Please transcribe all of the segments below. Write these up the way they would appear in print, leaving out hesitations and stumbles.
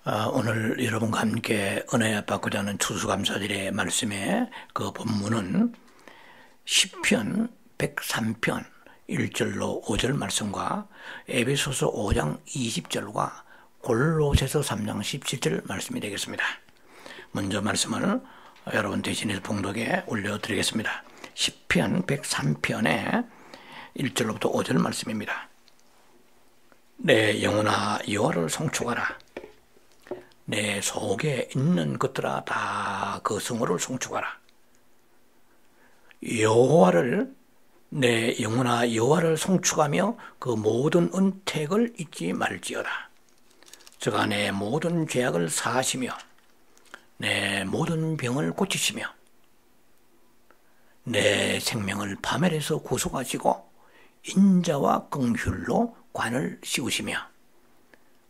오늘 여러분과 함께 은혜 받고자 하는 추수감사절의 말씀의 그 본문은 시편 103편 1절로 5절 말씀과 에베소서 5장 20절과 골로새서 3장 17절 말씀이 되겠습니다. 먼저 말씀을 여러분 대신해서 봉독에 올려드리겠습니다. 시편 103편의 1절로부터 5절 말씀입니다. 내 영혼아 여호와를 송축하라. 내 속에 있는 것들아 다 그 성호를 송축하라. 여호와를 내 영혼아 여호와를 송축하며 그 모든 은택을 잊지 말지어다. 저가 내 모든 죄악을 사하시며 내 모든 병을 고치시며 내 생명을 파멸해서 구속하시고 인자와 긍휼로 관을 씌우시며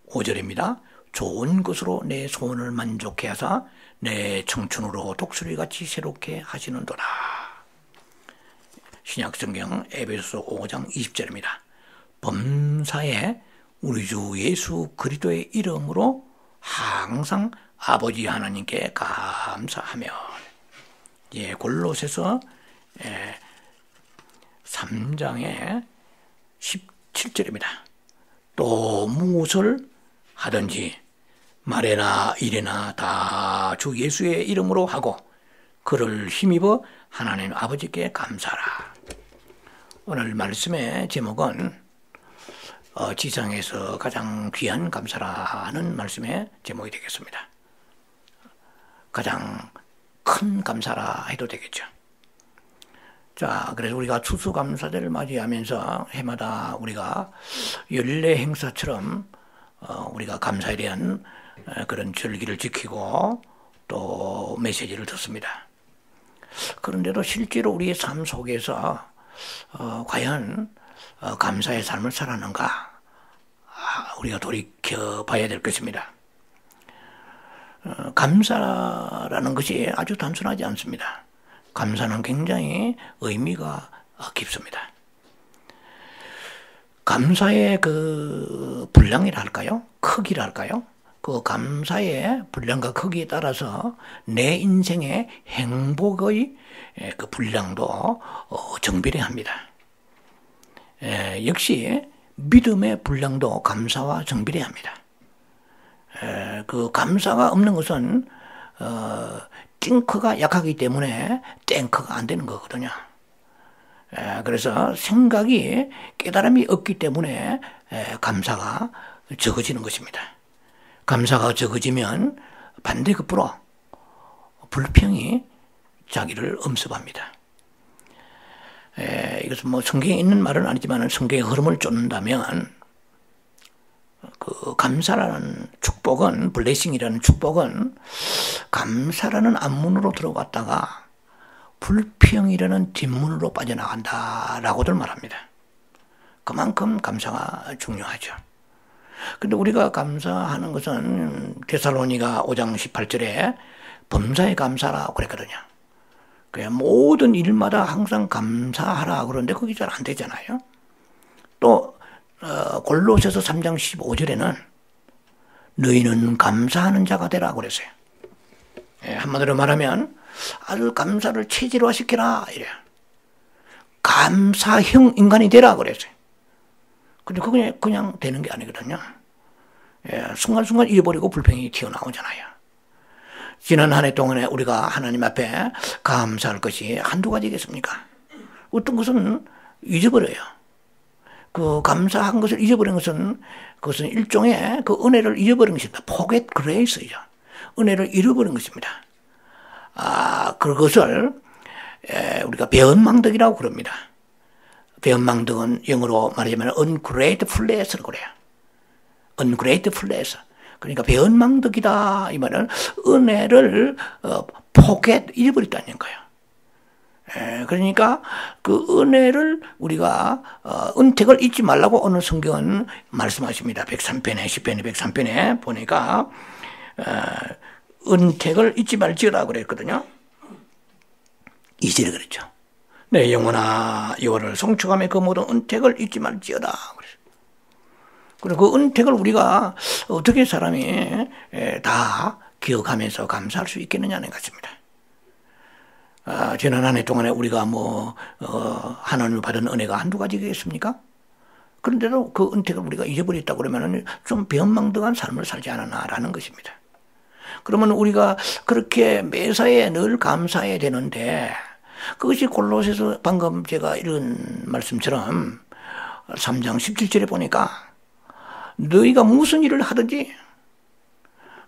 5절입니다. 좋은 것으로 내 소원을 만족해 하사 내 청춘으로 독수리같이 새롭게 하시는도다. 신약성경 에베소서 5장 20절입니다. 범사에 우리 주 예수 그리스도의 이름으로 항상 아버지 하나님께 감사하며. 골로새서 3장의 17절입니다. 또 무엇을 하든지 말에나 일에나 다 주 예수의 이름으로 하고 그를 힘입어 하나님 아버지께 감사하라. 오늘 말씀의 제목은 지상에서 가장 귀한 감사라는 말씀의 제목이 되겠습니다. 가장 큰 감사라 해도 되겠죠. 자, 그래서 우리가 추수감사절을 맞이하면서 해마다 우리가 연례 행사처럼 우리가 감사에 대한 그런 절기를 지키고 또 메시지를 듣습니다. 그런데도 실제로 우리의 삶 속에서 과연 감사의 삶을 살았는가 우리가 돌이켜 봐야 될 것입니다. 감사라는 것이 아주 단순하지 않습니다. 감사는 굉장히 의미가 깊습니다. 감사의 그 분량이랄까요? 크기랄까요? 그 감사의 분량과 크기에 따라서 내 인생의 행복의 그 분량도 정비례합니다. 역시 믿음의 분량도 감사와 정비례합니다. 그 감사가 없는 것은 띵크가 약하기 때문에 땡크가 안 되는 거거든요. 그래서 생각이 깨달음이 없기 때문에 감사가 적어지는 것입니다. 감사가 적어지면 반대급부로 불평이 자기를 엄습합니다. 이것은 뭐 성경에 있는 말은 아니지만 성경의 흐름을 쫓는다면 그 감사라는 축복은 블레싱이라는 축복은 감사라는 앞문으로 들어갔다가 불평이라는 뒷문으로 빠져나간다라고들 말합니다. 그만큼 감사가 중요하죠. 근데 우리가 감사하는 것은 데살로니가 5장 18절에 범사에 감사라 그랬거든요. 그냥 모든 일마다 항상 감사하라 그러는데 그게 잘 안 되잖아요. 또 골로새서 3장 15절에는 너희는 감사하는 자가 되라 그랬어요. 한마디로 말하면 아주 감사를 체질화시켜라 이래요. 감사형 인간이 되라 그랬어요. 근데 그게 그냥 되는 게 아니거든요. 순간순간 잊어버리고 불평이 튀어나오잖아요. 지난 한 해 동안에 우리가 하나님 앞에 감사할 것이 한두 가지겠습니까? 어떤 것은 잊어버려요. 그 감사한 것을 잊어버린 것은 그것은 일종의 그 은혜를 잊어버린 것입니다. forget grace죠. 은혜를 잃어버린 것입니다. 그것을 우리가 배은망덕이라고 그럽니다. 배은망덕은 영어로 말하자면 ungratefulness라고 그래요. ungratefulness. 그러니까 배은망덕이다 이 말은 은혜를 forget 잊어버렸다는 거예요. 그러니까 그 은혜를 우리가 은택을 잊지 말라고 오늘 성경은 말씀하십니다. 103편에 10편에 103편에 보니까 은택을 잊지 말지어라 그랬거든요. 2절에 그랬죠. 내 영혼아 여호와를 송축하며 그 모든 은택을 잊지 말지어다. 그리고 그 은택을 우리가 어떻게 사람이 다 기억하면서 감사할 수 있겠느냐는 것입니다. 지난 한 해 동안에 우리가 하나님을 받은 은혜가 한두 가지겠습니까? 그런데도 그 은택을 우리가 잊어버렸다 그러면은 좀 변망덕한 삶을 살지 않았나라는 것입니다. 그러면 우리가 그렇게 매사에 늘 감사해야 되는데, 그것이 골로새서 방금 제가 이런 말씀처럼 3장 17절에 보니까 너희가 무슨 일을 하든지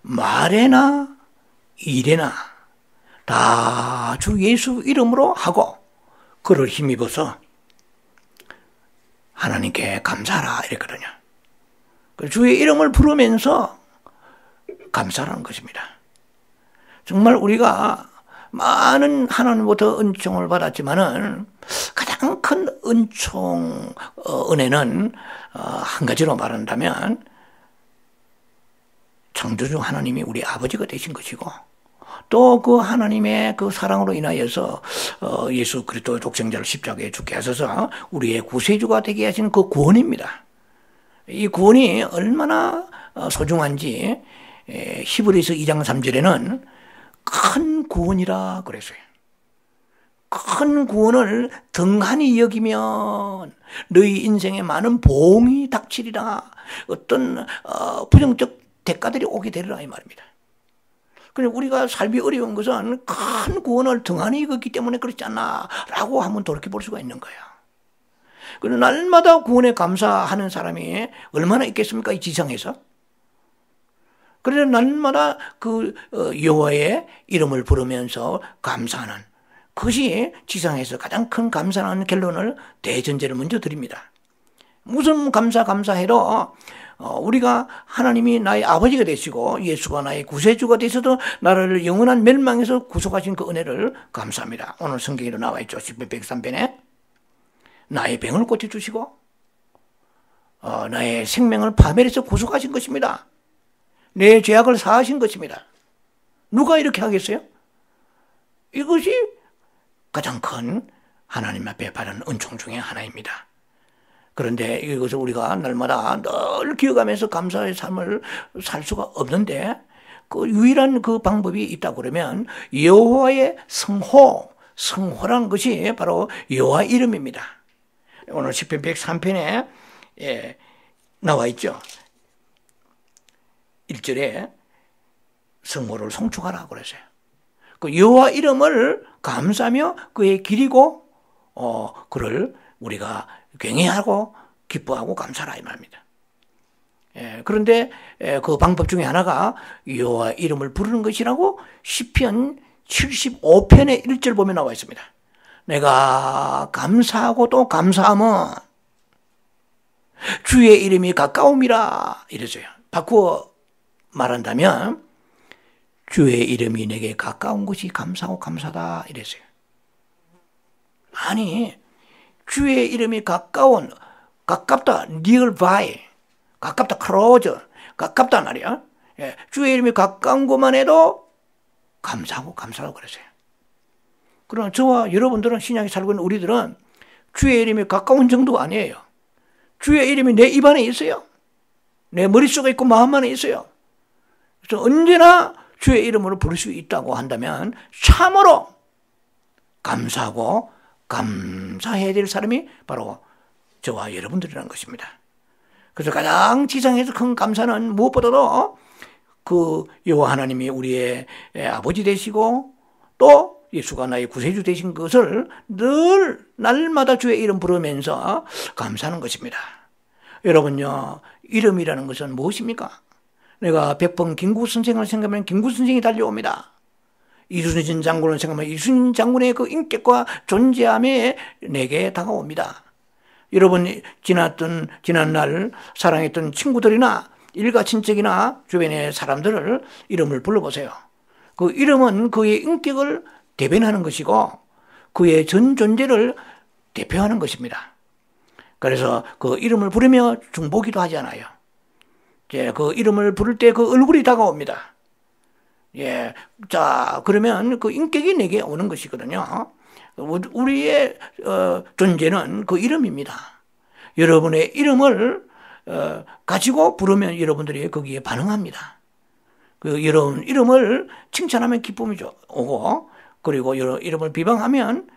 말에나 일에나 다 주 예수 이름으로 하고 그를 힘입어서 하나님께 감사하라 이랬거든요. 주의 이름을 부르면서 감사라는 것입니다. 정말 우리가 많은 하나님부터 은총을 받았지만은 가장 큰 은총, 은혜는 한 가지로 말한다면 창조주 하나님이 우리 아버지가 되신 것이고, 또 그 하나님의 그 사랑으로 인하여서 예수 그리스도의 독생자를 십자가에 죽게 하셔서 우리의 구세주가 되게 하신 그 구원입니다. 이 구원이 얼마나 소중한지 히브리서 2장 3절에는 큰 구원이라 그랬어요. 큰 구원을 등한히 여기면 너희 인생에 많은 보응이 닥치리라, 어떤 부정적 대가들이 오게 되리라 이 말입니다. 그러니까 우리가 삶이 어려운 것은 큰 구원을 등한히 여겼기 때문에 그렇지 않나 라고 한번 돌이켜 볼 수가 있는 거예요. 그리고 날마다 구원에 감사하는 사람이 얼마나 있겠습니까, 이 지상에서? 그래서 날마다 그 여호와의 이름을 부르면서 감사하는, 그것이 지상에서 가장 큰 감사하는 결론을 대전제를 먼저 드립니다. 무슨 감사해도 우리가 하나님이 나의 아버지가 되시고 예수가 나의 구세주가 되셔도 나를 영원한 멸망에서 구속하신 그 은혜를 감사합니다. 오늘 성경에도 나와 있죠. 10편 103편에 나의 병을 고쳐주시고 나의 생명을 파멸해서 구속하신 것입니다. 내 죄악을 사하신 것입니다. 누가 이렇게 하겠어요? 이것이 가장 큰 하나님 앞에 받은 은총 중에 하나입니다. 그런데 이것을 우리가 날마다 늘 기억하면서 감사의 삶을 살 수가 없는데, 그 유일한 그 방법이 있다고 그러면 여호와의 성호라는 것이 바로 여호와 이름입니다. 오늘 시편 103편에 나와 있죠. 1절에 성호를 송축하라 그랬어요. 그 여호와 이름을 감사하며 그의 길이고 그를 우리가 경외하고 기뻐하고 감사하라 이 말입니다. 그런데 그 방법 중에 하나가 여호와 이름을 부르는 것이라고 시편 75편의 1절 보면 나와 있습니다. 내가 감사하고 또 감사하면 주의 이름이 가까움이라 이랬어요. 바꾸어 말한다면 주의 이름이 내게 가까운 것이 감사하고 감사다 이랬어요. 아니, 주의 이름이 가깝다, nearby, 가깝다, close, 가깝다 말이야. 주의 이름이 가까운 것만 해도 감사하고 감사하고 그랬어요. 그러나 저와 여러분들은, 신약에 살고 있는 우리들은 주의 이름이 가까운 정도가 아니에요. 주의 이름이 내 입안에 있어요. 내 머릿속에 있고 마음 안에 있어요. 그래서 언제나 주의 이름으로 부를 수 있다고 한다면 참으로 감사하고 감사해야 될 사람이 바로 저와 여러분들이라는 것입니다. 그래서 가장 지상에서 큰 감사는 무엇보다도 그 여호와 하나님이 우리의 아버지 되시고 또 예수가 나의 구세주 되신 것을 늘 날마다 주의 이름 부르면서 감사하는 것입니다. 여러분요, 이름이라는 것은 무엇입니까? 내가 100번 김구 선생을 생각하면 김구 선생이 달려옵니다. 이순신 장군을 생각하면 이순신 장군의 그 인격과 존재함에 내게 다가옵니다. 여러분, 지난날 사랑했던 친구들이나 일가 친척이나 주변의 사람들을 이름을 불러보세요. 그 이름은 그의 인격을 대변하는 것이고 그의 전 존재를 대표하는 것입니다. 그래서 그 이름을 부르며 중보기도 하잖아요. 그 이름을 부를 때 그 얼굴이 다가옵니다. 자, 그러면 그 인격이 내게 오는 것이거든요. 우리의 존재는 그 이름입니다. 여러분의 이름을 가지고 부르면 여러분들이 거기에 반응합니다. 그 여러분 이름을 칭찬하면 기쁨이 오고, 그리고 이름을 비방하면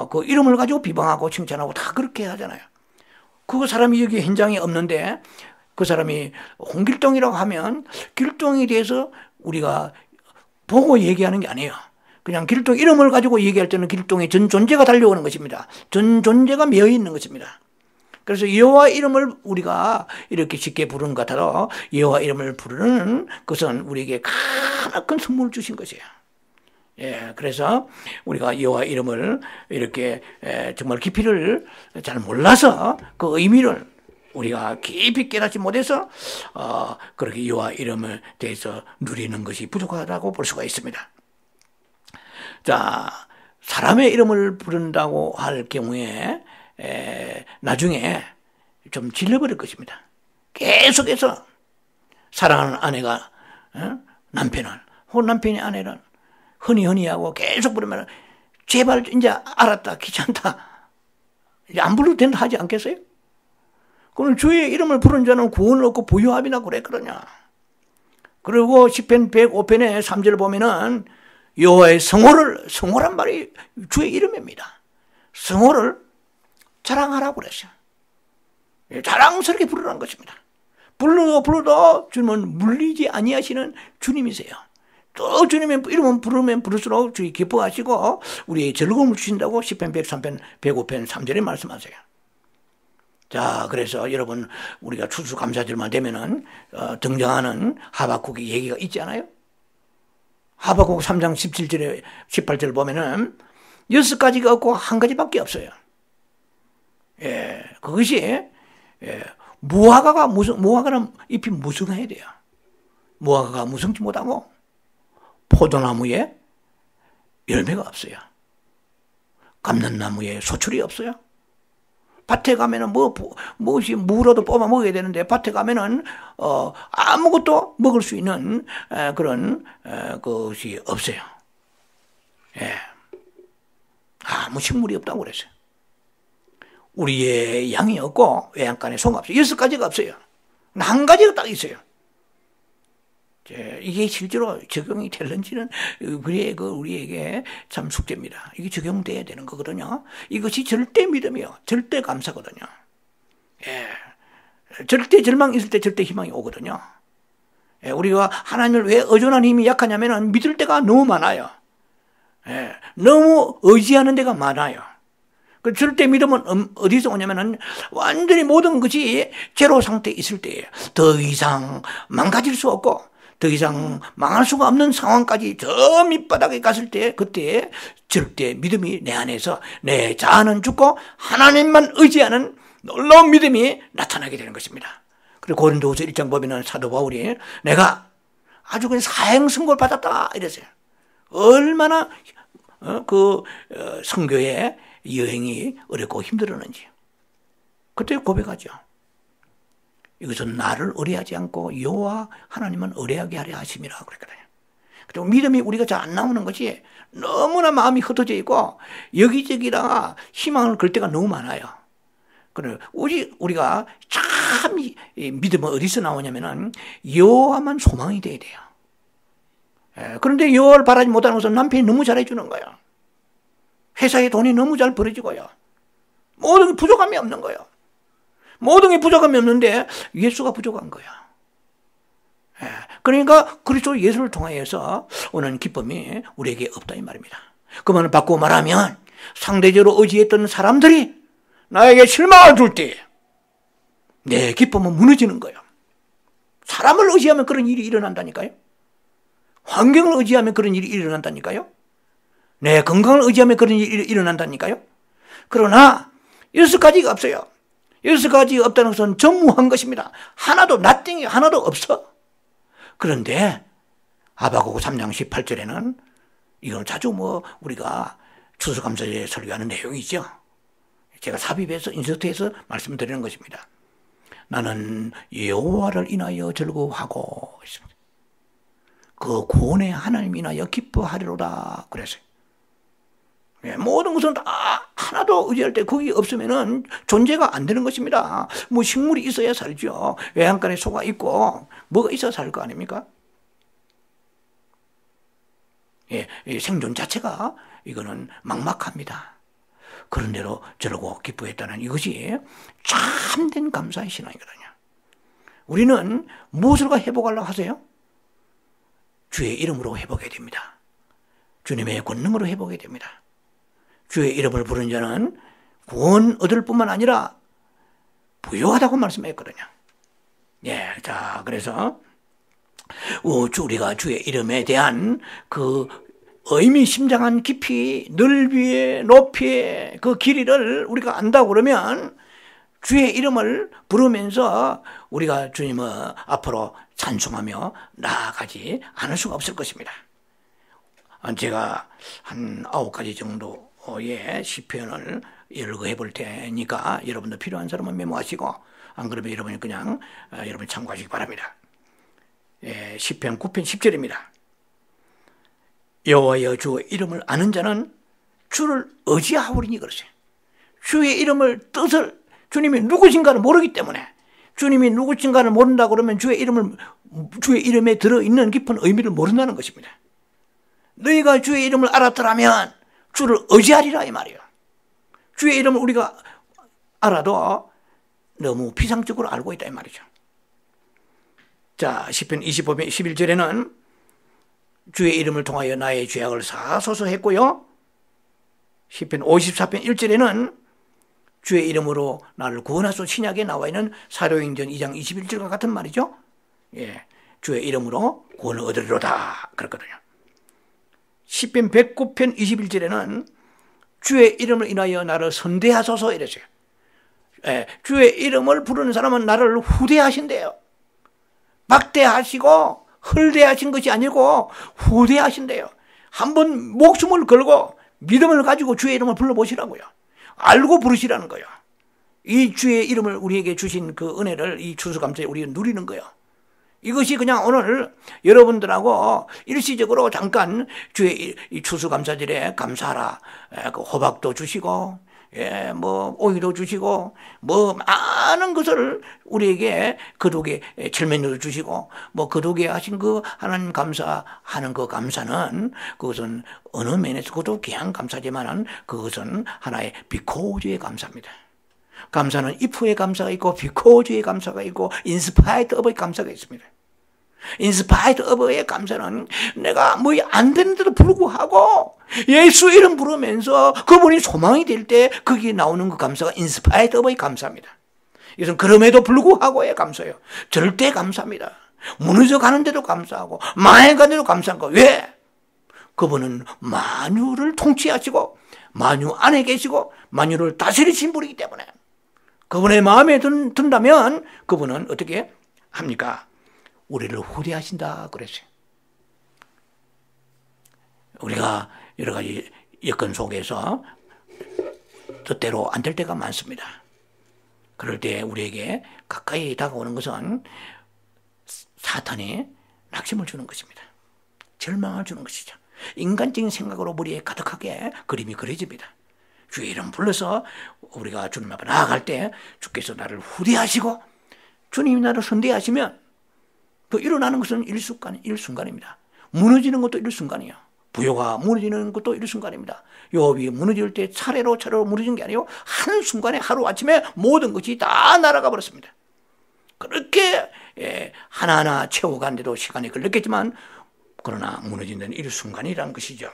그 이름을 가지고 비방하고 칭찬하고 다 그렇게 하잖아요. 그 사람이 여기 현장에 없는데 그 사람이 홍길동이라고 하면 길동에 대해서 우리가 보고 얘기하는 게 아니에요. 그냥 길동 이름을 가지고 얘기할 때는 길동의 전 존재가 달려오는 것입니다. 전 존재가 매여 있는 것입니다. 그래서 여호와 이름을 우리가 이렇게 쉽게 부르는 것 같아도 여호와 이름을 부르는 것은 우리에게 가나큰 선물을 주신 것이에요. 예, 그래서 우리가 여호와 이름을 이렇게 정말 깊이를 잘 몰라서 그 의미를 우리가 깊이 깨닫지 못해서 그렇게 여호와 이름에 대해서 누리는 것이 부족하다고 볼 수가 있습니다. 자, 사람의 이름을 부른다고 할 경우에 나중에 좀 질려버릴 것입니다. 계속해서 사랑하는 아내가 남편을 혹은 남편이 아내를 허니 하고 계속 부르면 제발 이제 알았다, 귀찮다, 이제 안 불러도 된다 하지 않겠어요? 그럼 주의 이름을 부른 자는 구원을 얻고 부유함이라고 그랬거든요. 그리고 시편 105편의 3절을 보면은 여호와의 성호란 말이 주의 이름입니다. 성호를 자랑하라고 그랬어요. 자랑스럽게 부르라는 것입니다. 불러도 주님은 물리지 아니하시는 주님이세요. 또 주님의 이름을 부르면 부를수록 주님 기뻐하시고 우리의 즐거움을 주신다고 시편 103편 105편 3절에 말씀하세요. 자, 그래서 여러분 우리가 추수감사절만 되면은 등장하는 하박국의 얘기가 있지 않아요? 하박국 3장 17절에 18절 보면은 6가지가 없고 한 가지밖에 없어요. 예, 그것이 무화과는 잎이 무성해야 돼요. 무화과가 무성치 못하고 포도나무에 열매가 없어요. 감람나무에 소출이 없어요. 밭에 가면은 무엇이 무라도 뽑아 먹어야 되는데 밭에 가면은 아무것도 먹을 수 있는 그런 것이 없어요. 예, 아무 식물이 없다고 그랬어요. 우리의 양이 없고 외양간에 소가 없어요. 6가지가 없어요. 한 가지가 딱 있어요. 이게 실제로 적용이 될는지는 우리에게 참 숙제입니다. 이게 적용돼야 되는 거거든요. 이것이 절대 믿음이요, 절대 감사거든요. 예, 절대 절망 있을 때 절대 희망이 오거든요. 예, 우리가 하나님을 왜 의존하는 힘이 약하냐면 믿을 때가 너무 많아요. 예, 너무 의지하는 데가 많아요. 그 절대 믿음은 어디서 오냐면은 완전히 모든 것이 제로 상태에 있을 때예요. 더 이상 망가질 수 없고 더 이상 망할 수가 없는 상황까지 저 밑바닥에 갔을 때 그때 절대 믿음이 내 안에서 내 자아는 죽고 하나님만 의지하는 놀라운 믿음이 나타나게 되는 것입니다. 그리고 고린도후서 1장 보면은 사도 바울이 내가 아주 그냥 사행선고를 받았다 이랬어요. 얼마나 선교의 여행이 어렵고 힘들었는지 그때 고백하죠. 이것은 나를 의뢰하지 않고 여호와 하나님은 의뢰하게 하려 하심이라 그랬거든요. 그리고 믿음이 우리가 잘 안 나오는 것이 너무나 마음이 흩어져 있고 여기저기다가 희망을 걸 때가 너무 많아요. 그래 우리가 참 믿음은 어디서 나오냐면은 여호와만 소망이 돼야 돼요. 그런데 여호와를 바라지 못하는 것은 남편이 너무 잘해주는 거예요. 회사에 돈이 너무 잘 벌어지고요. 모든 게 부족함이 없는 거예요. 모든 게 부족함이 없는데 예수가 부족한 거야. 그러니까 그리스도 예수를 통하여서 오는 기쁨이 우리에게 없다 이 말입니다. 그 말을 바꾸고 말하면 상대적으로 의지했던 사람들이 나에게 실망을 줄 때 내 기쁨은 무너지는 거예요. 사람을 의지하면 그런 일이 일어난다니까요. 환경을 의지하면 그런 일이 일어난다니까요. 내 건강을 의지하면 그런 일이 일어난다니까요. 그러나 6가지가 없어요. 6가지가 없다는 것은 전무한 것입니다. 하나도 나띵이 하나도 없어. 그런데 하박국 3장 18절에는 이건 자주 우리가 추수감사절에 설교하는 내용이죠. 제가 삽입해서 인서트해서 말씀드리는 것입니다. 나는 여호와를 인하여 즐거워하고 있습니다. 그 구원의 하나님 인하여 기뻐하리로다 그랬어요. 모든 것은 다 하나도 의지할 때 거기 없으면은 존재가 안 되는 것입니다. 뭐 식물이 있어야 살죠. 외양간에 소가 있고 뭐가 있어야 살 거 아닙니까? 예, 생존 자체가 이거는 막막합니다. 그런대로 저러고 기뻐했다는 이것이 참된 감사의 신앙이거든요. 우리는 무엇을 회복하려고 하세요? 주의 이름으로 회복해야 됩니다. 주님의 권능으로 회복해야 됩니다. 주의 이름을 부르는 자는 구원 얻을 뿐만 아니라 부유하다고 말씀했거든요. 예, 자, 그래서 우리가 주의 이름에 대한 그 의미심장한 깊이, 넓이에, 높이에 그 길이를 우리가 안다고 그러면 주의 이름을 부르면서 우리가 주님을 앞으로 찬송하며 나아가지 않을 수가 없을 것입니다. 제가 한 9가지 정도의 시편을 열거해 볼 테니까 여러분도 필요한 사람은 메모하시고 안 그러면 여러분이 그냥 여러분 참고하시기 바랍니다. 시편 9편 10절입니다. 여호와여 주의 이름을 아는 자는 주를 의지하오리니 그러세요. 주의 이름을 뜻을 주님이 누구신가를 모르기 때문에 주님이 누구신가를 모른다 그러면 주의 이름에 들어있는 깊은 의미를 모른다는 것입니다. 너희가 주의 이름을 알았더라면 주를 의지하리라 이 말이에요. 주의 이름을 우리가 알아도 너무 피상적으로 알고 있다 이 말이죠. 자, 시편 25편 11절에는 주의 이름을 통하여 나의 죄악을 사하소서 했고요. 시편 54편 1절에는 주의 이름으로 나를 구원하소서 신약에 나와 있는 사도행전 2장 21절과 같은 말이죠. 예, 주의 이름으로 구원을 얻으리로다 그랬거든요. 시편 109편 21절에는 주의 이름을 인하여 나를 선대하소서 이랬어요. 예, 주의 이름을 부르는 사람은 나를 후대하신대요. 막대하시고 헐대하신 것이 아니고 후대하신대요. 한번 목숨을 걸고 믿음을 가지고 주의 이름을 불러보시라고요. 알고 부르시라는 거예요. 이 주의 이름을 우리에게 주신 그 은혜를 이 추수감사에 우리가 누리는 거예요. 이것이 그냥 오늘 여러분들하고 일시적으로 잠깐 주의 이 추수감사절에 감사하라. 그 호박도 주시고, 뭐 오이도 주시고, 뭐 많은 것을 우리에게 거룩의 칠면조도 주시고, 뭐 거룩에 하신 그 하나님 감사하는 그 감사는 그것은 어느 면에서 그것도 귀한 감사지만은 그것은 하나의 비코즈의 감사입니다. 감사는 if의 감사가 있고 비코즈의 감사가 있고 인스파이드 업의 감사가 있습니다. 인스파이드 업의 감사는 내가 뭐 안 되는데도 불구하고 예수 이름 부르면서 그분이 소망이 될 때 거기에 나오는 그 감사가 인스파이드 업의 감사입니다. 이것은 그럼에도 불구하고의 감사예요. 절대 감사입니다. 무너져 가는데도 감사하고 망해가는데도 감사한 거. 왜? 그분은 만유를 통치하시고 만유 안에 계시고 만유를 다스리신 분이기 때문에 그분의 마음에 든다면 그분은 어떻게 합니까? 우리를 후대하신다 그랬어요. 우리가 여러 가지 여건 속에서 뜻대로 안 될 때가 많습니다. 그럴 때 우리에게 가까이 다가오는 것은 사탄이 낙심을 주는 것입니다. 절망을 주는 것이죠. 인간적인 생각으로 머리에 가득하게 그림이 그려집니다. 주의 이름 불러서 우리가 주님 앞에 나아갈 때 주께서 나를 후대하시고 주님이 나를 선대하시면 그 일어나는 것은 일순간입니다. 무너지는 것도 일순간이에요. 부요가 무너지는 것도 일순간입니다. 요업이 무너질 때 차례로 무너진 게 아니고 한순간에 하루아침에 모든 것이 다 날아가 버렸습니다. 그렇게 하나하나 채워가는데도 시간이 걸렸겠지만 그러나 무너진 데는 일순간이라는 것이죠.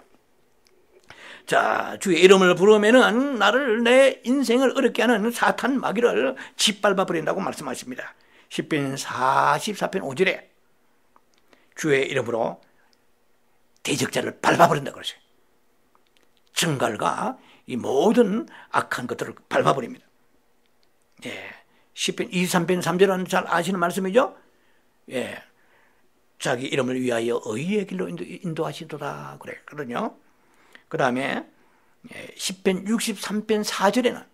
자, 주의 이름을 부르면은 나를 내 인생을 어렵게 하는 사탄 마귀를 짓밟아 버린다고 말씀하십니다. 시편 44편 5절에 주의 이름으로 대적자를 밟아버린다 그러죠. 증갈과 이 모든 악한 것들을 밟아버립니다. 시편 23편 3절은 잘 아시는 말씀이죠. 자기 이름을 위하여 의의 길로 인도하시도다 그랬거든요. 그 다음에 시편 63편 4절에는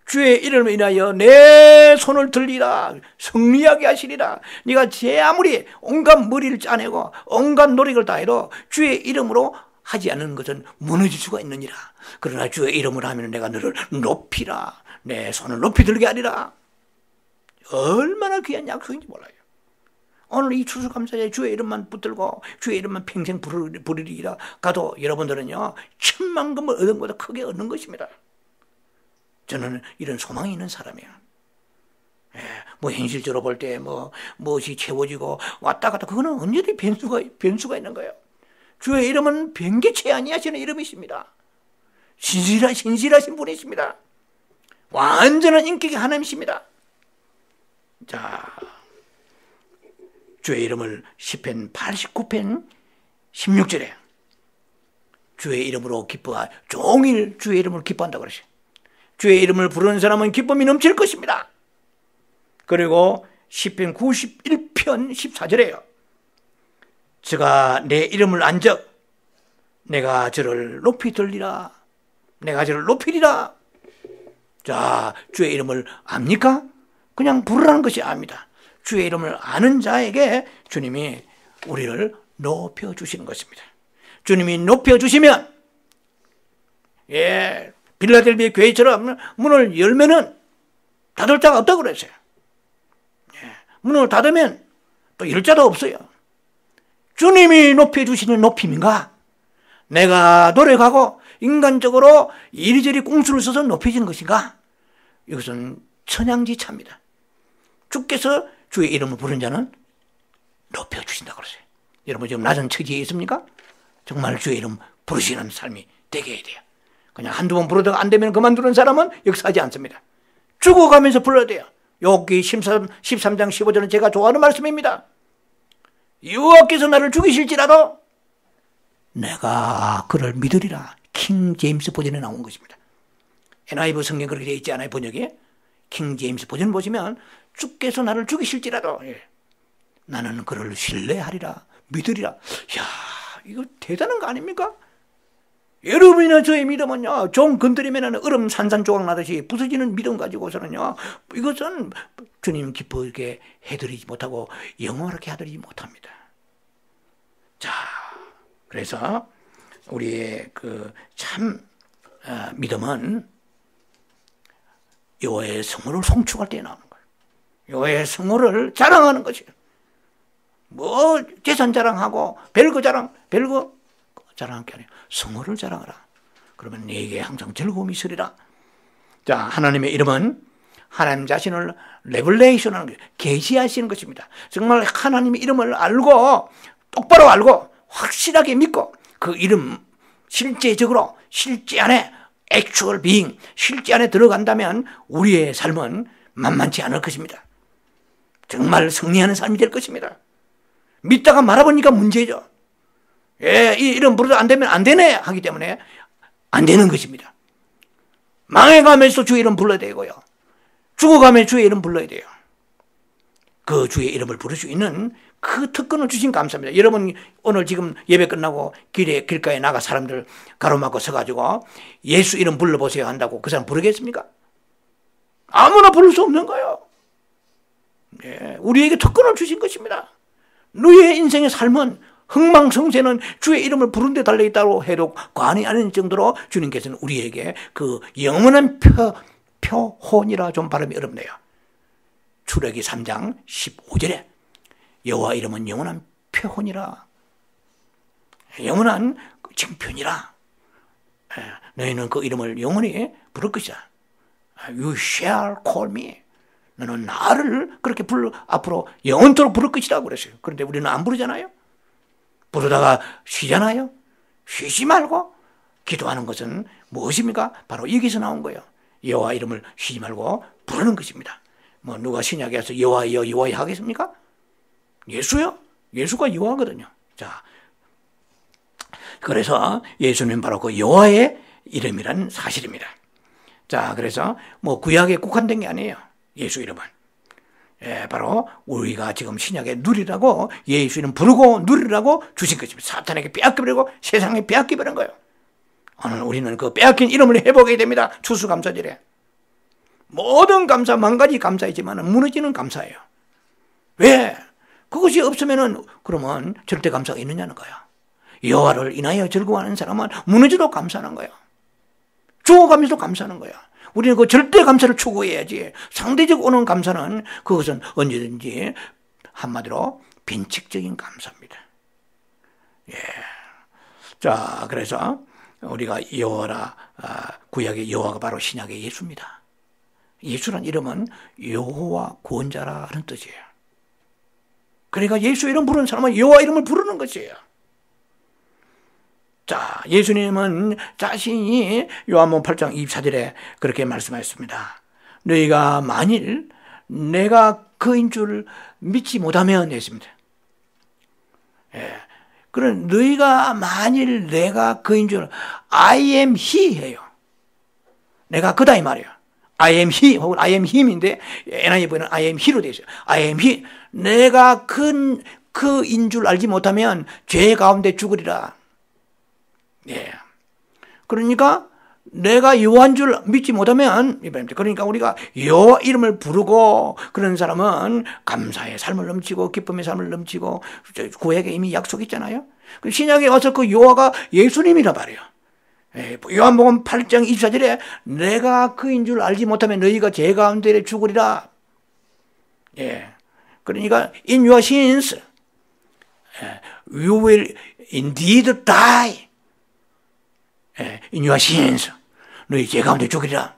주의 이름을 인하여 내 손을 들리라 승리하게 하시리라. 네가 제 아무리 온갖 머리를 짜내고 온갖 노력을 다해도 주의 이름으로 하지 않는 것은 무너질 수가 있느니라. 그러나 주의 이름을 하면 내가 너를 높이라. 내 손을 높이 들게 하리라. 얼마나 귀한 약속인지 몰라요. 오늘 이 추수감사절에 주의 이름만 붙들고 주의 이름만 평생 부르리라 가도 여러분들은요 10,000,000금을 얻은 것보다 크게 얻는 것입니다. 저는 이런 소망이 있는 사람이에요. 뭐 현실적으로 볼 때 무엇이 채워지고 왔다 갔다 그거는 언제든지 변수가 있는 거예요. 주의 이름은 변개치 아니하시는 이름이십니다. 신실하신 분이십니다. 완전한 인격의 하나님이십니다. 자, 주의 이름을 시편 89편 16절에 주의 이름으로 기뻐하 종일 주의 이름을 기뻐한다고 그러죠. 주의 이름을 부르는 사람은 기쁨이 넘칠 것입니다. 그리고 시편 91편 14절에요. 저가 내 이름을 안적 내가 저를 높이 들리라. 내가 저를 높이리라. 자, 주의 이름을 압니까? 그냥 부르라는 것이 아닙니다. 주의 이름을 아는 자에게 주님이 우리를 높여주시는 것입니다. 주님이 높여주시면 빌라델비아 교회처럼 문을 열면은 닫을 자가 없다고 그랬어요. 문을 닫으면 또 열 자도 없어요. 주님이 높여주시는 높임인가? 내가 노력하고 인간적으로 이리저리 꽁수를 써서 높여지는 것인가? 이것은 천양지차입니다. 주께서 주의 이름을 부른 자는 높여주신다고 그러세요. 여러분 지금 낮은 처지에 있습니까? 정말 주의 이름 부르시는 삶이 되게 해야 돼요. 그냥 한두 번 부르다가 안 되면 그만두는 사람은 역사하지 않습니다. 죽어가면서 불러야 돼요. 욥기 13장 15절은 제가 좋아하는 말씀입니다. 여호와께서 나를 죽이실지라도 내가 그를 믿으리라. 킹 제임스 버전에 나온 것입니다. NIV 성경 그렇게 되어 있지 않아요? 번역에? 킹 제임스 버전 보시면 주께서 나를 죽이실지라도 나는 그를 신뢰하리라. 믿으리라. 이야, 이거 대단한 거 아닙니까? 여러분이나 저의 믿음은요, 좀 건드리면 얼음 산산조각 나듯이 부서지는 믿음 가지고서는요, 이것은 주님 기쁘게 해드리지 못하고 영원하게 해드리지 못합니다. 자, 그래서 우리의 참 믿음은 여호와의 성호를 송축할 때 나오는 거예요. 여호와의 성호를 자랑하는 것이에요. 뭐 재산 자랑하고 별거 자랑할 게 아니에요. 성호를 자랑하라. 그러면 네게 항상 즐거움이 있으리라. 자, 하나님의 이름은 하나님 자신을 레벨레이션하는 거예요. 계시하시는 것입니다. 정말 하나님의 이름을 알고 똑바로 알고 확실하게 믿고 그 이름 실제적으로 실제 안에 actual being 실제 안에 들어간다면 우리의 삶은 만만치 않을 것입니다. 정말 승리하는 삶이 될 것입니다. 믿다가 말아보니까 문제죠. 이 이름 부르다 안 되면 안 되네 하기 때문에 안 되는 것입니다. 망해가면서 주의 이름 불러야 되고요. 죽어가면 주의 이름 불러야 돼요. 그 주의 이름을 부를 수 있는 그 특권을 주신 감사합니다. 여러분 오늘 지금 예배 끝나고 길가에 나가 사람들 가로막고 서가지고 예수 이름 불러보세요 한다고 그 사람 부르겠습니까? 아무나 부를 수 없는 거예요. 우리에게 특권을 주신 것입니다. 너의 인생의 삶은 흥망성쇠는 주의 이름을 부른 데 달려있다고 해도 과언이 아닌 정도로 주님께서는 우리에게 그 영원한 표혼이라 좀 발음이 어렵네요. 출애기 3장 15절에 여호와 이름은 영원한 표혼이라, 영원한 칭표니라. 너희는 그 이름을 영원히 부를 것이다. You shall call me. 너는 나를 그렇게 앞으로 영원토록 부를 것이다 그랬어요. 그런데 우리는 안 부르잖아요. 부르다가 쉬잖아요. 쉬지 말고 기도하는 것은 무엇입니까? 바로 여기서 나온 거예요. 여호와 이름을 쉬지 말고 부르는 것입니다. 뭐 누가 신약에서 여호와여 여호와여 하겠습니까? 예수요? 예수가 여호와거든요. 자, 그래서 예수는 바로 그 여호와의 이름이라는 사실입니다. 자, 그래서 뭐 구약에 국한된 게 아니에요. 예수 이름은. 바로 우리가 지금 신약에 누리라고 예수 이름 부르고 누리라고 주신 것입니다. 사탄에게 빼앗겨버리고 세상에 빼앗겨버린 거예요. 오늘 우리는 그 빼앗긴 이름을 회복해야 됩니다. 추수감사절에. 모든 감사, 만 가지 감사이지만 무너지는 감사예요. 왜? 그것이 없으면은 그러면 절대 감사가 있느냐는 거야. 여호와를 인하여 즐거워하는 사람은 무너져도 감사하는 거야. 죽어가면서도 감사하는 거야. 우리는 그 절대 감사를 추구해야지. 상대적 오는 감사는 그것은 언제든지 한마디로 변칙적인 감사입니다. 예. 자, 그래서 우리가 여호와라, 구약의 여호와가 바로 신약의 예수입니다. 예수란 이름은 여호와 구원자라는 뜻이에요. 그러니까 예수 이름 부르는 사람은 여호와 이름을 부르는 것이에요. 자, 예수님은 자신이 요한복음 8장 24절에 그렇게 말씀하셨습니다. 너희가 만일 내가 그인 줄 믿지 못하면 했습니다. 예. 그런 너희가 만일 내가 그인 줄 I am he 해요. 내가 그다 이 말이에요. I am he 혹은 I am him인데 NIV는 I am he로 되어 있어요. I am he. 내가 그인 줄 알지 못하면 죄 가운데 죽으리라. 예. 그러니까 내가 여호와인 줄 믿지 못하면, 그러니까 우리가 여호와 이름을 부르고 그런 사람은 감사의 삶을 넘치고 기쁨의 삶을 넘치고 구약에 이미 약속했잖아요. 신약에 와서 그 여호와가 예수님이라 말이에요. 요한복음 8장 24절에 내가 그인 줄 알지 못하면 너희가 죄 가운데 죽으리라. 예. 그러니까 in your sins you will indeed die. In your sins 너희 죄 가운데 죽으리라.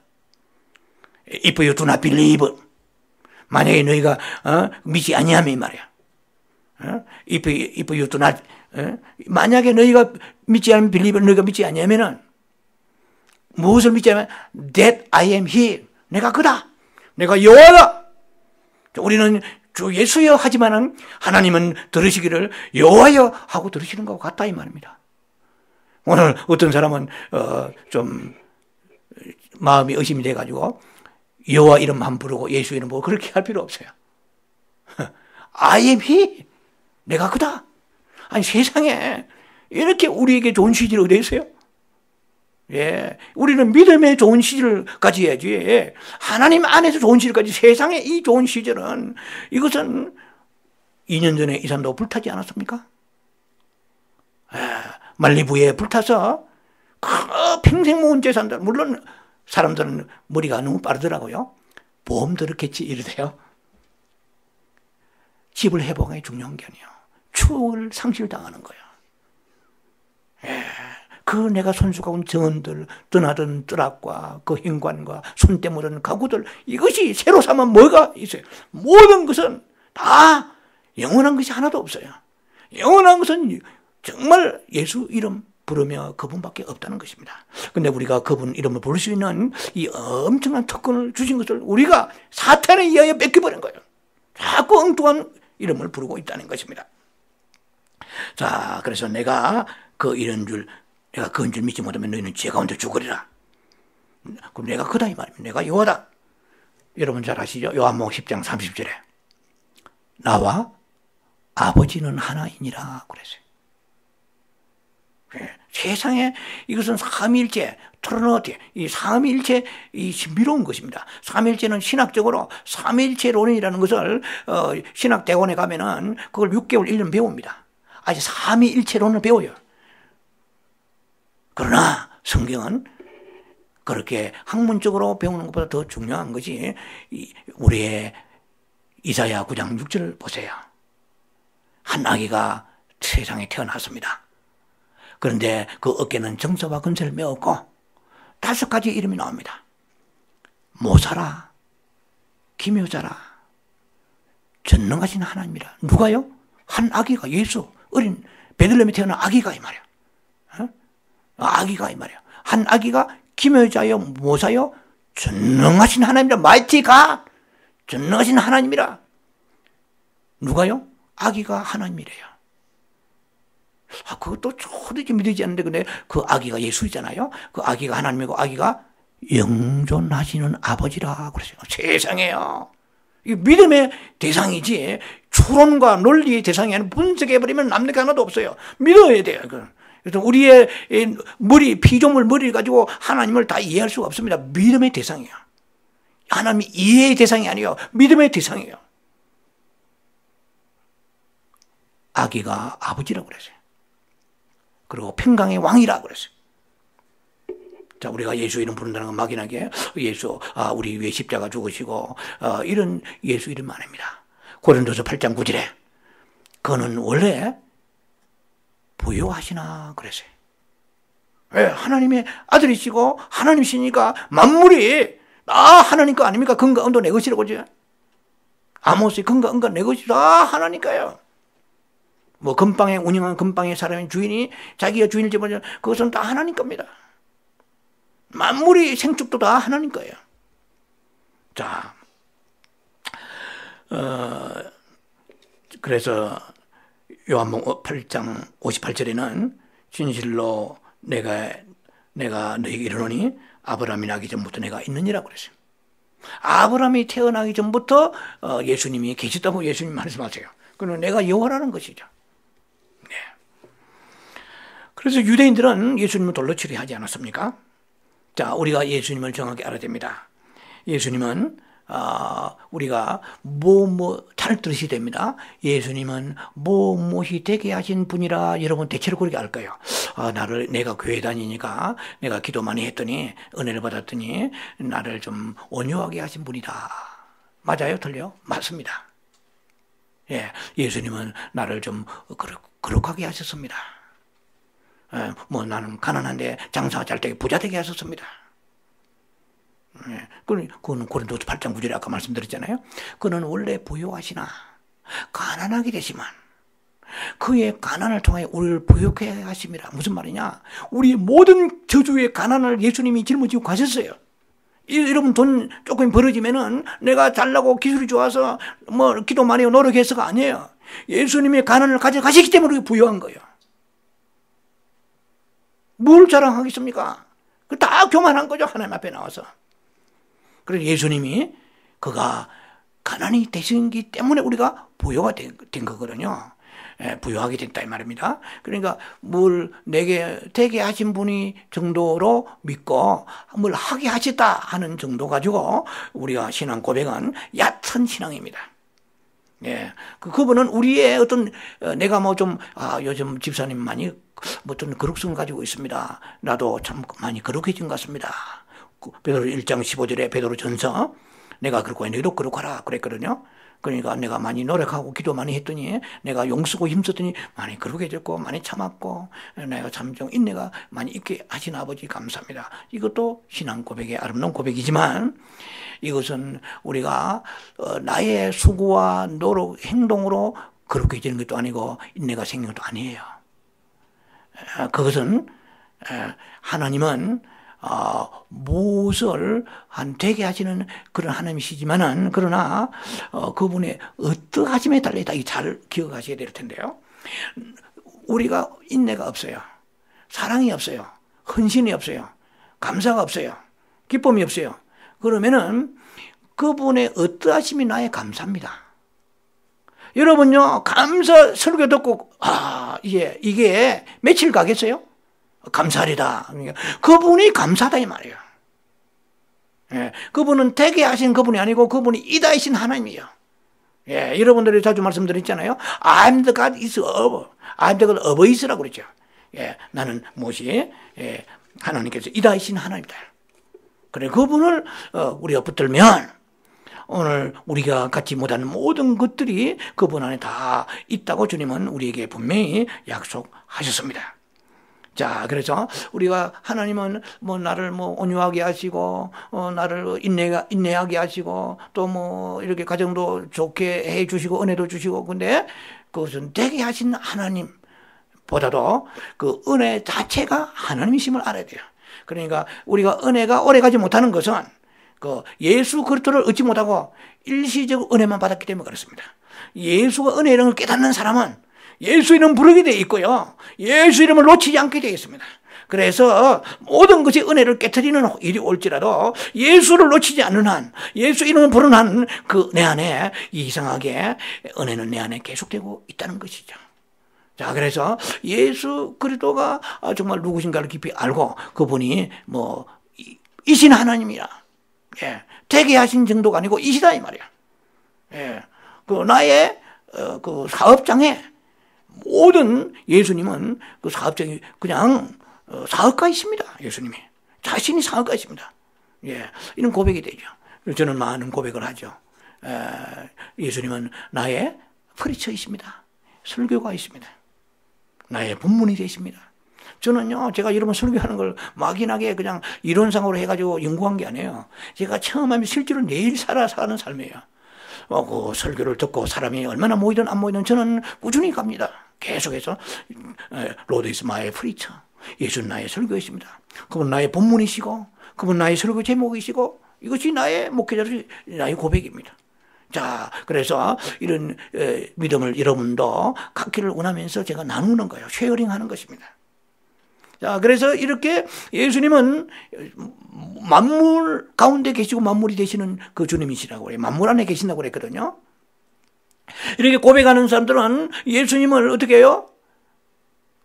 If you do not believe, 만약에 너희가 믿지 아니하면 이 말이야. If you do not, 만약에 너희가 믿지 않으면 believe, 너희가 믿지 아니하면은 무엇을 믿지 않으면 that I am he, 내가 그다, 내가 여호와다. 우리는 주 예수여 하지만은 하나님은 들으시기를 여호와여 하고 들으시는 것 같다 이 말입니다. 오늘 어떤 사람은 좀 마음이 의심이 돼가지고 여호와 이름 한 부르고 예수 이름 부르고 그렇게 할 필요 없어요. I am he, 내가 그다. 아니 세상에 이렇게 우리에게 좋은 시질이 어디 있어요? 예, 우리는 믿음의 좋은 시절을 가져야지. 하나님 안에서 좋은 시절까지. 세상에 이 좋은 시절은 이것은 2년 전에 이 산도 불타지 않았습니까? 말리부에 불타서 평생 모은 재산들, 물론 사람들은 머리가 너무 빠르더라고요. 보험 들었겠지 이러세요. 집을 회복하기 중요한 게 아니에요. 추억을 상실당하는 거예요. 그 내가 손수가온 정원들, 떠나던 뜨락과 그 행관과 손때 묻은 가구들, 이것이 새로 사면 뭐가 있어요? 모든 것은 다 영원한 것이 하나도 없어요. 영원한 것은 정말 예수 이름 부르며 그분밖에 없다는 것입니다. 그런데 우리가 그분 이름을 부를 수 있는 이 엄청난 특권을 주신 것을 우리가 사탄에 의하여 뺏겨버린 거예요. 자꾸 엉뚱한 이름을 부르고 있다는 것입니다. 자, 그래서 내가 그인 줄 믿지 못하면 너희는 죄 가운데 죽으리라. 그럼 내가 그다 이 말입니다. 내가 여호와다. 여러분 잘 아시죠? 요한복음 10장 30절에 나와 아버지는 하나이니라 그랬어요. 세상에 이것은 삼위일체, 트리니티, 이 삼위일체 이 신비로운 것입니다. 삼위일체는 신학적으로 삼위일체론이라는 것을 신학대원에 가면은 그걸 6개월 1년 배웁니다. 아직 삼위일체론을 배워요. 그러나 성경은 그렇게 학문적으로 배우는 것보다 더 중요한 것이 우리의 이사야 9장 6절을 보세요. 한 아기가 세상에 태어났습니다. 그런데 그 어깨는 정서와 근세를 메었고 5가지 이름이 나옵니다. 모사라, 기묘자라, 전능하신 하나님이라. 누가요? 한 아기가, 예수 어린 베들레헴에 태어난 아기가 이 말이야. 아기가 이 말이야. 한 아기가 기묘자여, 모사여, 전능하신 하나님이라. 마이티가 전능하신 하나님이라. 누가요? 아기가 하나님이래요. 그것도 도저히 믿어지지 않는데, 근데 그 아기가 예수이잖아요. 그 아기가 하나님이고 아기가 영존하시는 아버지라 그러세요. 세상에요. 이 믿음의 대상이지 추론과 논리의 대상이 아니라 분석해버리면 남는 게 하나도 없어요. 믿어야 돼요. 그래서 우리의 피조물 머리를 가지고 하나님을 다 이해할 수가 없습니다. 믿음의 대상이에요. 하나님이 이해의 대상이 아니에요. 믿음의 대상이에요. 아기가 아버지라고 그랬어요. 그리고 평강의 왕이라 그랬어요. 자, 우리가 예수 이름 부른다는 건 막연하게 예수, 우리 위에 십자가 죽으시고, 이런 예수 이름 아닙니다. 고린도서 8장 9절에 그는 원래 부요하시나 그랬어요. 왜? 하나님의 아들이시고 하나님이시니까 만물이 다 하나님 거 아닙니까? 근과 은도 내 것이라고 그러죠. 아모스의 근과 은과 내 것이 다 하나니까요. 뭐 금방에 운영한 금방의 사람의 주인이 자기가 주인을 집어줘, 그것은 다 하나님 겁니다. 만물이 생축도 다 하나님 거예요. 자, 그래서 요한복음 8장 58절에는 진실로 내가 너에게 이르노니 아브라함이 나기 전부터 내가 있느니라고 그랬어요. 아브라함이 태어나기 전부터 예수님이 계셨다고 예수님 말씀하세요. 그러면 내가 여호와라는 것이죠. 네. 그래서 유대인들은 예수님을 돌로 치려하지 않았습니까? 자, 우리가 예수님을 정확히 알아야 됩니다. 예수님은 우리가 잘 들으셔야 됩니다. 예수님은 무엇이 되게 하신 분이라 여러분 대체로 그렇게 알 거예요. 내가 교회 다니니까 내가 기도 많이 했더니 은혜를 받았더니 나를 좀 온유하게 하신 분이다. 맞아요? 틀려요? 맞습니다. 예, 예수님은 나를 좀 거룩하게 하셨습니다. 나는 가난한데 장사 잘 되게 부자 되게 하셨습니다. 그건 고린도서 8장 9절에 아까 말씀드렸잖아요. 그는 원래 부요하시나 가난하게 되시만 그의 가난을 통해 우리를 부요케 하심이라. 무슨 말이냐? 우리의 모든 저주의 가난을 예수님이 짊어지고 가셨어요. 여러분 돈 조금 벌어지면은 내가 잘나고 기술이 좋아서 기도 많이 하고 노력해서가 아니에요. 예수님의 가난을 가져가시기 때문에 부요한 거예요. 뭘 자랑하겠습니까? 다 교만한 거죠. 하나님 앞에 나와서. 그래서 예수님이 그가 가난이 되시기 때문에 우리가 부요가 된 거거든요. 부요하게 됐다 이 말입니다. 그러니까 뭘 내게 되게 하신 분이 정도로 믿고 뭘 하게 하셨다 하는 정도 가지고 우리가 신앙 고백은 얕은 신앙입니다. 예, 그분은 우리의 어떤 내가 요즘 집사님 많이 좀 거룩성을 가지고 있습니다. 나도 참 많이 거룩해진 것 같습니다. 베드로 1장 15절에 베드로 전서 내가 그렇고 너희도 거룩하라 그랬거든요. 그러니까 내가 많이 노력하고 기도 많이 했더니 내가 용쓰고 힘썼더니 많이 거룩해졌고 많이 참았고 내가 참 좀 인내가 많이 있게 하신 아버지 감사합니다. 이것도 신앙 고백의 아름다운 고백이지만 이것은 우리가 나의 수고와 노력, 행동으로 거룩해지는 것도 아니고 인내가 생기는 것도 아니에요. 그것은 하나님은 무엇을 되게 하시는 그런 하나님이시지만은 그러나 그분의 어떠하심에 달려있다. 이 잘 기억하셔야 될 텐데요. 우리가 인내가 없어요. 사랑이 없어요. 헌신이 없어요. 감사가 없어요. 기쁨이 없어요. 그러면은 그분의 어떠하심이 나의 감사입니다. 여러분요, 감사 설교 듣고 이게 며칠 가겠어요? 감사하리다. 그러니까 그분이 감사다 이 말이에요. 예, 그분은 되게 하신 그분이 아니고 그분이 이다이신 하나님이에요. 예, 여러분들이 자주 말씀드렸잖아요. I'm the God is of. I'm the God of is라고 그랬죠. 예, 나는 무엇이 하나님께서 이다이신 하나님이다. 그래, 그분을 우리가 붙들면 오늘 우리가 갖지 못하는 모든 것들이 그분 안에 다 있다고 주님은 우리에게 분명히 약속하셨습니다. 자, 그래서 우리가 하나님은 나를 온유하게 하시고, 나를 인내하게 하시고, 또 이렇게 가정도 좋게 해 주시고, 은혜도 주시고, 근데 그것은 되게 하신 하나님보다도 그 은혜 자체가 하나님이심을 알아야 돼요. 그러니까 우리가 은혜가 오래 가지 못하는 것은 그 예수 그리스도를 얻지 못하고 일시적 은혜만 받았기 때문에 그렇습니다. 예수가 은혜 이름을 깨닫는 사람은 예수 이름 부르게 되어 있고요. 예수 이름을 놓치지 않게 되어 있습니다. 그래서 모든 것이 은혜를 깨트리는 일이 올지라도 예수를 놓치지 않는 한, 예수 이름을 부르는 한 그 내 안에 이상하게 은혜는 내 안에 계속되고 있다는 것이죠. 자, 그래서 예수 그리스도가 정말 누구신가를 깊이 알고 그분이 이신 하나님이라. 예, 되게 하신 정도가 아니고 이시다 이 말이야. 예, 그 나의 그 사업장에 모든 예수님은 그 사업적인 그냥 사업가이십니다. 예수님이 자신이 사업가이십니다. 예, 이런 고백이 되죠. 저는 많은 고백을 하죠. 예수님은 나의 프리처이십니다. 설교가이십니다. 나의 본문이 되십니다. 저는요, 제가 여러분 설교하는 걸 막연하게 그냥 이론상으로 해가지고 연구한 게 아니에요. 제가 처음 하면 실제로 내일 사는 삶이에요. 그 설교를 듣고 사람이 얼마나 모이든 안 모이든 저는 꾸준히 갑니다. 계속해서 Lord is my preacher. 예수는 나의 설교이십니다. 그분 나의 본문이시고 그분 나의 설교 제목이시고 이것이 나의 목회자로서 나의 고백입니다. 자, 그래서 이런 믿음을 여러분도 갖기를 원하면서 제가 나누는 거예요. 쉐어링하는 것입니다. 자, 그래서 이렇게 예수님은 만물 가운데 계시고 만물이 되시는 그 주님이시라고 그래요. 만물 안에 계신다고 그랬거든요. 이렇게 고백하는 사람들은 예수님을 어떻게 해요?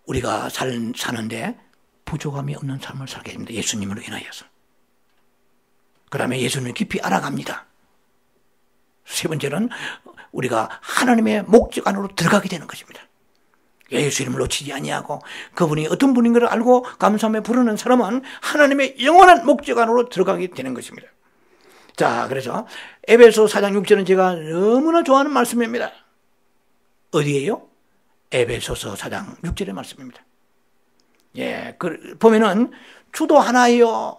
우리가 사는데 부족함이 없는 삶을 살게 됩니다. 예수님으로 인하여서. 그 다음에 예수님을 깊이 알아갑니다. 세 번째는 우리가 하나님의 목적 안으로 들어가게 되는 것입니다. 예수님을 놓치지 아니하고 그분이 어떤 분인 걸 알고 감사함에 부르는 사람은 하나님의 영원한 목적 안으로 들어가게 되는 것입니다. 자, 그래서 에베소 4장 6절은 제가 너무나 좋아하는 말씀입니다. 어디예요? 에베소서 4장 6절의 말씀입니다. 예, 보면은 주도 하나예요.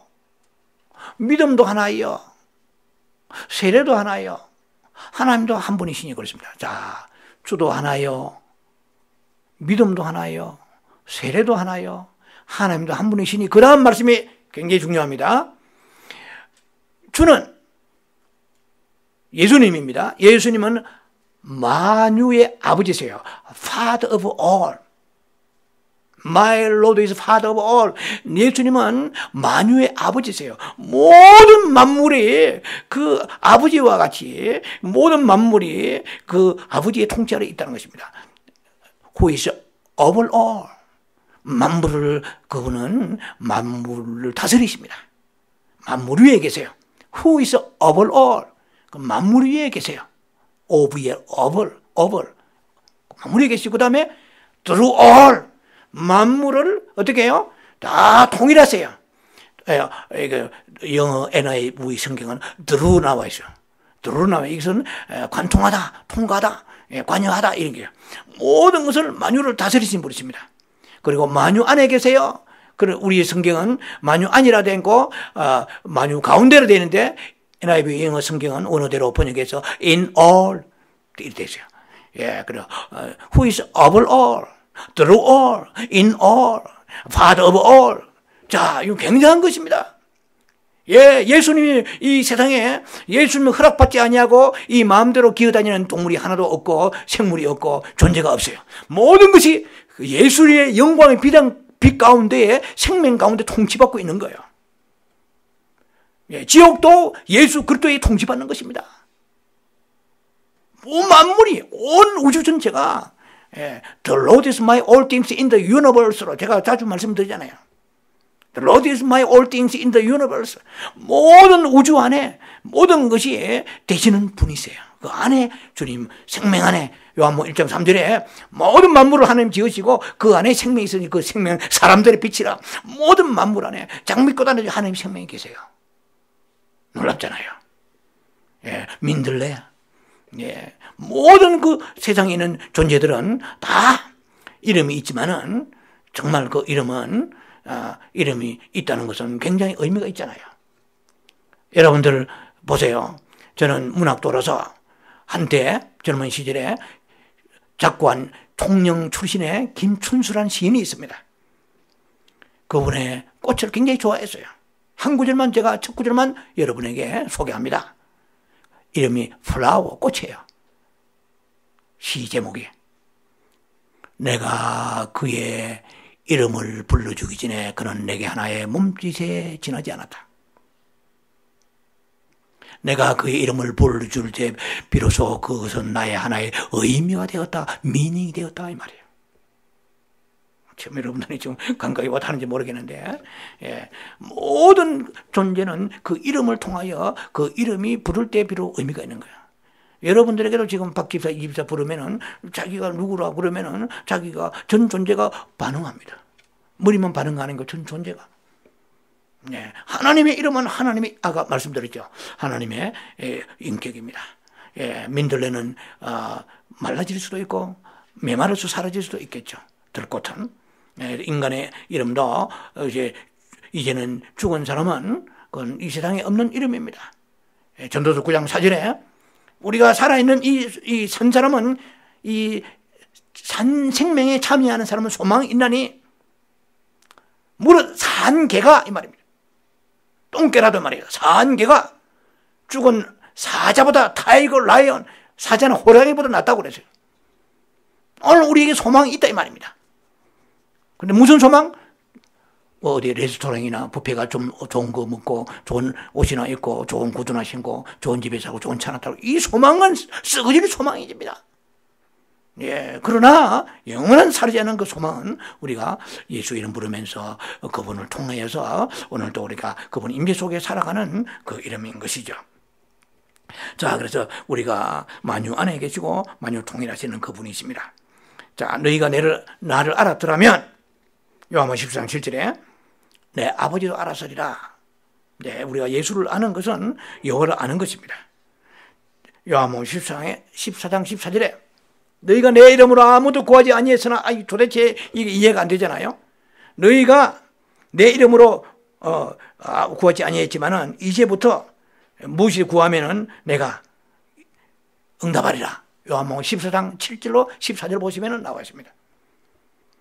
믿음도 하나예요. 세례도 하나예요. 하나님도 한 분이시니 그렇습니다. 자, 주도 하나예요. 믿음도 하나예요. 세례도 하나예요. 하나님도 한 분이시니 그 다음 말씀이 굉장히 중요합니다. 주는 예수님입니다. 예수님은 만유의 아버지세요. Father of all. My Lord is Father of all. 예수님은 만유의 아버지세요. 모든 만물이 그 아버지와 같이 모든 만물이 그 아버지의 통치 아래 있다는 것입니다. Who is over all. 만물을 그분은 만물을 다스리십니다. 만물 위에 계세요. Who is over all. 만물 위에 계세요. over에 over. 만물 위에 계시고 그다음에 through all. 만물을 어떻게 해요? 다 통일하세요. 영어 NIV 성경은 through 나와 있어요. through 나와 이것은 관통하다, 통과하다, 관여하다 이런 게요. 모든 것을 만유를 다스리신 분이십니다. 그리고 만유 안에 계세요. 우리 성경은 만유 안이라 되어 있고 만유 가운데로 되어 있는데 NIV 영어 성경은 원어대로 번역해서 in all 이렇게 되어 있어요. 예, 그리고 who is over all, through all, in all, Father of all. 자, 이거 굉장한 것입니다. 예, 예수님이 이 세상에 예수님을 허락받지 아니하고 이 마음대로 기어다니는 동물이 하나도 없고 생물이 없고 존재가 없어요. 모든 것이 예수님의 영광의 빛 가운데에 생명 가운데 통치받고 있는 거예요. 예, 지옥도 예수 그리스도의 통치받는 것입니다. 온 만물이 온 우주 전체가 The Lord is my all things in the universe로 제가 자주 말씀드리잖아요. The Lord is my all things in the universe. 모든 우주 안에 모든 것이 되시는 분이세요. 그 안에 주님 생명 안에 요한복음 1장 3절에 모든 만물을 하나님 지으시고 그 안에 생명이 있으니 그 생명 사람들의 빛이라. 모든 만물 안에 장미꽃 안에 하나님 생명이 계세요. 놀랍잖아요. 예, 민들레. 예, 모든 그 세상에 있는 존재들은 다 이름이 있지만은 정말 그 이름은 이름이 있다는 것은 굉장히 의미가 있잖아요. 여러분들 보세요. 저는 문학도로서 한때 젊은 시절에 작고한 통영 출신의 김춘수라는 시인이 있습니다. 그분의 꽃을 굉장히 좋아했어요. 한 구절만 제가 첫 구절만 여러분에게 소개합니다. 이름이 플라워, 꽃이에요. 시 제목이 내가 그의 이름을 불러주기 전에 그는 내게 하나의 몸짓에 지나지 않았다. 내가 그의 이름을 불러줄 때 비로소 그것은 나의 하나의 의미가 되었다. 미닝이 되었다 이 말이에요. 지금 여러분들이 지금 감각이 어떻게 하는지 모르겠는데 모든 존재는 그 이름을 통하여 그 이름이 부를 때 비로 의미가 있는 거예요. 여러분들에게도 지금 박 집사, 이 집사 부르면은 자기가 누구라 그러면은 자기가 전 존재가 반응합니다. 머리만 반응하는 거 전 존재가. 네. 하나님의 이름은 하나님이 아까 말씀드렸죠. 하나님의 인격입니다. 예, 민들레는 말라질 수도 있고 메마르서 사라질 수도 있겠죠. 들꽃은 인간의 이름도 이제는 죽은 사람은 그건 이 세상에 없는 이름입니다. 전도서 9장 4절에 우리가 살아있는 이 산 사람은 이 산 생명에 참여하는 사람은 소망이 있나니 무릇 산 개가 이 말입니다. 똥개라도 말이에요. 산 개가 죽은 사자보다 타이거, 라이언, 사자는 호랑이보다 낫다고 그랬어요. 오늘 우리에게 소망이 있다 이 말입니다. 근데 무슨 소망? 어디 레스토랑이나 뷔페가 좀 좋은 거 먹고 좋은 옷이나 입고 좋은 구두나 신고 좋은 집에 사고 좋은 차나 타고 이 소망은 썩어질 소망이집니다. 예, 그러나 영원한 사라지지 않는 그 소망은 우리가 예수 이름 부르면서 그분을 통하여서 오늘도 우리가 그분 임재 속에 살아가는 그 이름인 것이죠. 자, 그래서 우리가 만유 안에 계시고 만유 통일하시는 그분이십니다. 자, 너희가 나를 알았더라면 요한복음 14장 7절에 내 아버지도 알았으리라. 네, 우리가 예수를 아는 것은 여호와를 아는 것입니다. 요한복음 14장 14절에 너희가 내 이름으로 아무도 구하지 아니했으나 도대체 이게 이해가 안 되잖아요. 너희가 내 이름으로 구하지 아니했지만은 이제부터 무엇을 구하면은 내가 응답하리라. 요한복음 14장 7절로 14절 보시면은 나와 있습니다.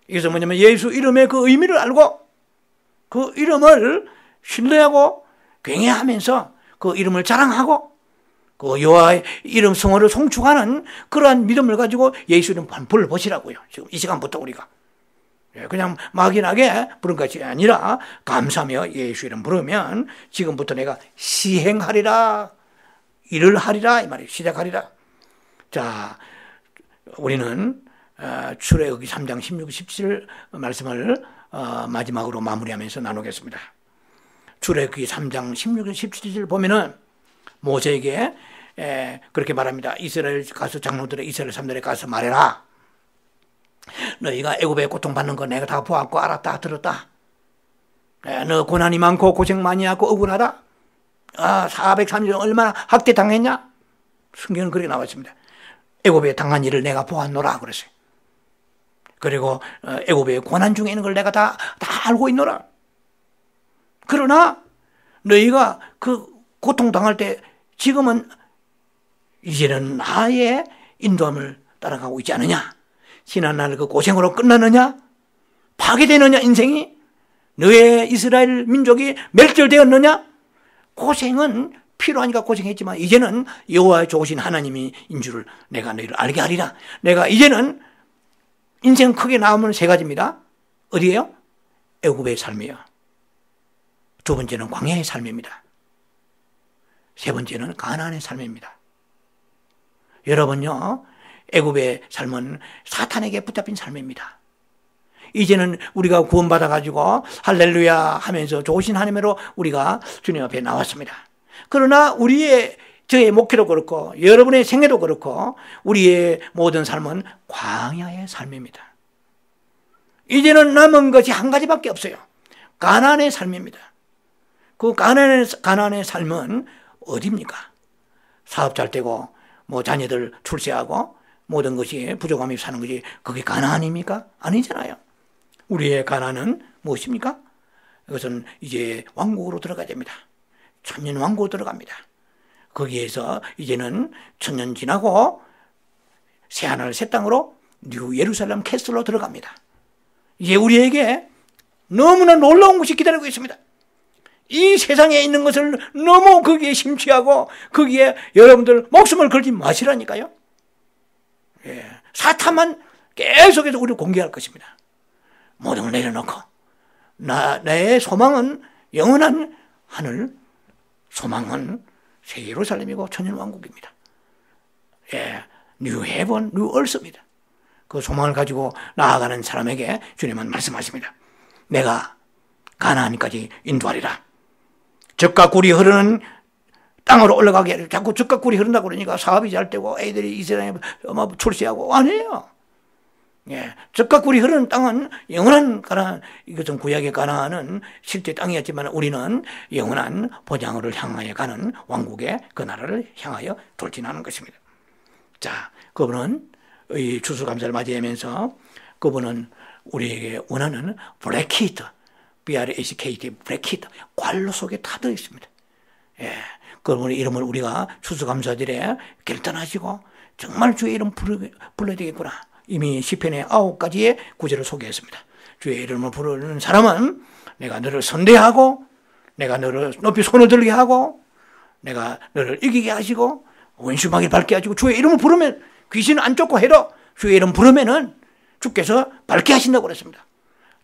이것은 뭐냐면 예수 이름의 그 의미를 알고 그 이름을 신뢰하고 경외하면서 그 이름을 자랑하고 그 여호와의 이름 성호를 송축하는 그러한 믿음을 가지고 예수 이름 불을 보시라고요. 지금 이 시간부터 우리가 그냥 막연하게 부른 것이 아니라 감사하며 예수 이름 부르면 지금부터 내가 시행하리라, 일을 하리라 이 말이에요. 시작하리라. 자, 우리는 출애굽기 3장 16, 17 말씀을 마지막으로 마무리하면서 나누겠습니다. 출애굽기 3장 16, 17절 보면은 모세에게 그렇게 말합니다. 이스라엘 가서 장로들의 이스라엘 사람들에 가서 말해라. 너희가 애굽에 고통받는 거 내가 다 보았고 알았다 들었다. 너 고난이 많고 고생 많이 하고 억울하다. 430년 얼마나 학대 당했냐? 성경은 그렇게 나와 있습니다. 애굽에 당한 일을 내가 보았노라 그랬어요. 그리고 애굽의 고난 중에 있는 걸 내가 다 알고 있노라. 그러나 너희가 그 고통당할 때 지금은 이제는 나의 인도함을 따라가고 있지 않느냐? 지난날 그 고생으로 끝났느냐? 파괴되느냐 인생이? 너의 이스라엘 민족이 멸절되었느냐? 고생은 필요하니까 고생했지만 이제는 여호와의 좋으신 하나님이 인줄을 내가 너희를 알게 하리라. 내가 이제는 인생 크게 나오면 세 가지입니다. 어디예요? 애굽의 삶이에요. 두 번째는 광야의 삶입니다. 세 번째는 가나안의 삶입니다. 여러분요, 애굽의 삶은 사탄에게 붙잡힌 삶입니다. 이제는 우리가 구원받아가지고 할렐루야 하면서 좋으신 하나님으로 우리가 주님 앞에 나왔습니다. 그러나 저의 목회도 그렇고 여러분의 생애도 그렇고 우리의 모든 삶은 광야의 삶입니다. 이제는 남은 것이 한 가지밖에 없어요. 가나안의 삶입니다. 그 가나안의 삶은 어디입니까? 사업 잘 되고 자녀들 출세하고 모든 것이 부족함이 사는 것이 그게 가나안입니까? 아니잖아요. 우리의 가나안은 무엇입니까? 이것은 이제 왕국으로 들어가야 됩니다. 천년 왕국으로 들어갑니다. 거기에서 이제는 천년 지나고 새하늘 새 땅으로 뉴 예루살렘 캐슬로 들어갑니다. 이제 우리에게 너무나 놀라운 것이 기다리고 있습니다. 이 세상에 있는 것을 너무 거기에 심취하고 거기에 여러분들 목숨을 걸지 마시라니까요. 예, 사탄만 계속해서 우리를 공격할 것입니다. 모든 걸 내려놓고 내 소망은 영원한 하늘, 소망은 새 예루살렘이고 천년왕국입니다. 예, 뉴 헤븐, 뉴 얼스입니다. 그 소망을 가지고 나아가는 사람에게 주님은 말씀하십니다. 내가 가나안까지 인도하리라. 젖과 꿀이 흐르는 땅으로 올라가게 자꾸 적각굴이 흐른다고 그러니까 사업이 잘 되고 애들이 이 세상에 출세하고 아니에요. 예, 적각굴이 흐르는 땅은 영원한 가나안, 이것은 구약의 가나안은 실제 땅이었지만 우리는 영원한 보장을 향하여 가는 왕국의 그 나라를 향하여 돌진하는 것입니다. 자, 그분은 이 추수감사를 맞이하면서 그분은 우리에게 원하는 브레키트, BRACKT, 브레키트, 관로 속에 다 들어있습니다. 예, 그분의 이름을 우리가 추수감사절에 결단하시고 정말 주의 이름 불러야 되겠구나. 이미 시편의 9가지의 구절을 소개했습니다. 주의 이름을 부르는 사람은 내가 너를 선대하고 내가 너를 높이 손을 들게 하고 내가 너를 이기게 하시고 원수마귀를 밟게 하시고 주의 이름을 부르면 귀신은 안 쫓고 해도 주의 이름 부르면은 주께서 밟게 하신다고 그랬습니다.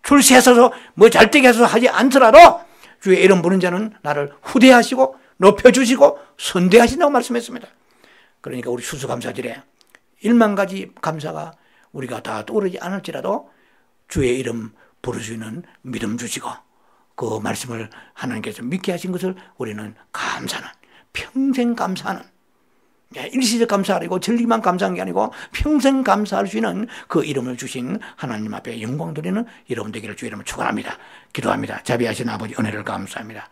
출세하셔서 뭐 잘되게 하셔서 하지 않더라도 주의 이름 부르는 자는 나를 후대하시고 높여주시고 선대하신다고 말씀했습니다. 그러니까 우리 추수감사절에 1만 가지 감사가 우리가 다 떠오르지 않을지라도 주의 이름 부르시는 믿음 주시고 그 말씀을 하나님께서 믿게 하신 것을 우리는 감사는 평생 감사하는 일시적 감사 아니고 진리만 감사한 게 아니고 평생 감사할 수 있는 그 이름을 주신 하나님 앞에 영광 드리는 여러분 되기를 주의 이름을 축원합니다. 기도합니다. 자비하신 아버지 은혜를 감사합니다.